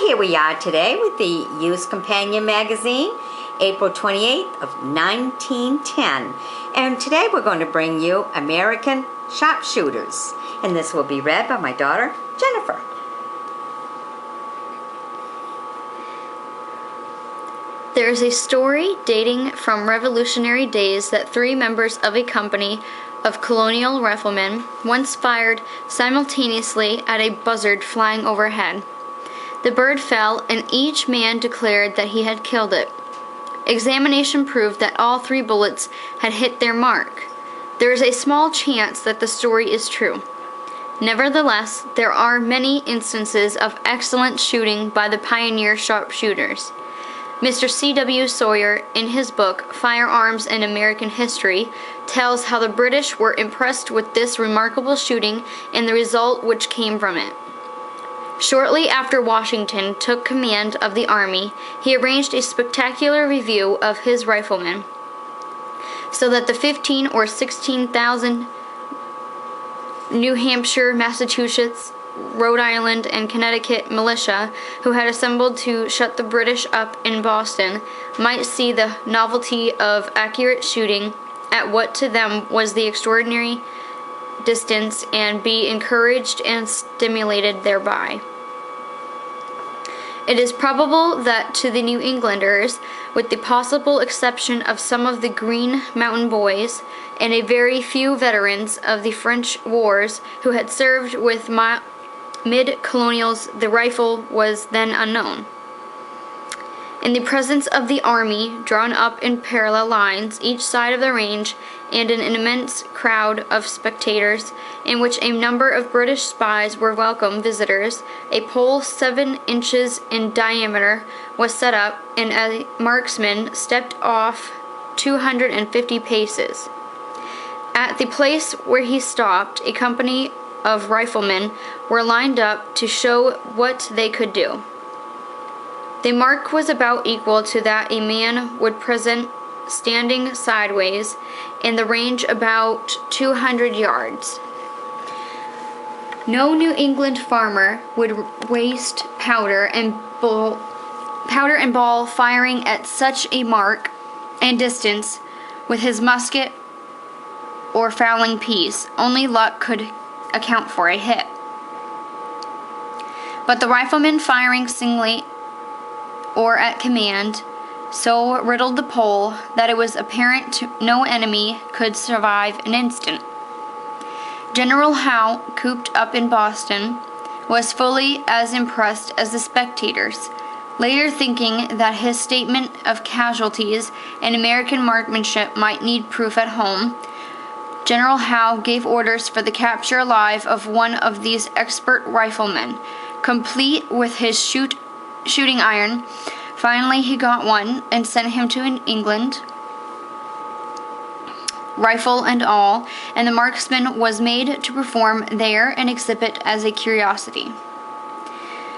Here we are today with the Youth Companion magazine, April 28th of 1910. And today we're going to bring you American Sharpshooters. And this will be read by my daughter, Jennifer. There is a story dating from Revolutionary days that 3 members of a company of colonial riflemen once fired simultaneously at a buzzard flying overhead. The bird fell, and each man declared that he had killed it. Examination proved that all 3 bullets had hit their mark. There is a small chance that the story is true. Nevertheless, there are many instances of excellent shooting by the pioneer sharpshooters. Mr. C.W. Sawyer, in his book Firearms and American History, tells how the British were impressed with this remarkable shooting and the result which came from it. Shortly after Washington took command of the army, he arranged a spectacular review of his riflemen, so that the 15,000 or 16,000 New Hampshire, Massachusetts, Rhode Island, and Connecticut militia who had assembled to shut the British up in Boston might see the novelty of accurate shooting at what to them was the extraordinary distance and be encouraged and stimulated thereby. It is probable that to the New Englanders, with the possible exception of some of the Green Mountain Boys and a very few veterans of the French wars who had served with mid-colonials, the rifle was then unknown. In the presence of the army, drawn up in parallel lines, each side of the range, and an immense crowd of spectators, in which a number of British spies were welcome visitors, a pole 7 inches in diameter was set up, and a marksman stepped off 250 paces. At the place where he stopped, a company of riflemen were lined up to show what they could do. The mark was about equal to that a man would present standing sideways, in the range about 200 yards. No New England farmer would waste powder and ball firing at such a mark and distance with his musket or fowling piece. Only luck could account for a hit. But the rifleman firing singly or at command so riddled the pole that it was apparent no enemy could survive an instant. General Howe, cooped up in Boston, was fully as impressed as the spectators. Later, thinking that his statement of casualties and American marksmanship might need proof at home, General Howe gave orders for the capture alive of one of these expert riflemen, complete with his shooting iron. Finally, he got one and sent him to England, rifle and all, and the marksman was made to perform there and exhibit as a curiosity.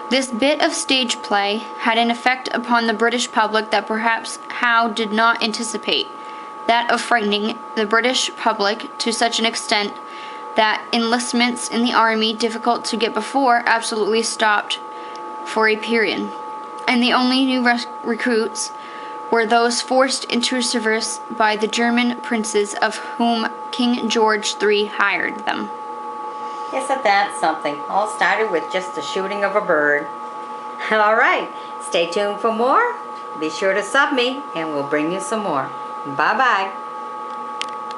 This bit of stage play had an effect upon the British public that perhaps Howe did not anticipate, that of frightening the British public to such an extent that enlistments in the army, difficult to get before, absolutely stopped for a period, and the only new recruits were those forced into service by the German princes, of whom King George III hired them. Isn't that something? All started with just the shooting of a bird. All right, stay tuned for more. Be sure to sub me, and we'll bring you some more. Bye-bye.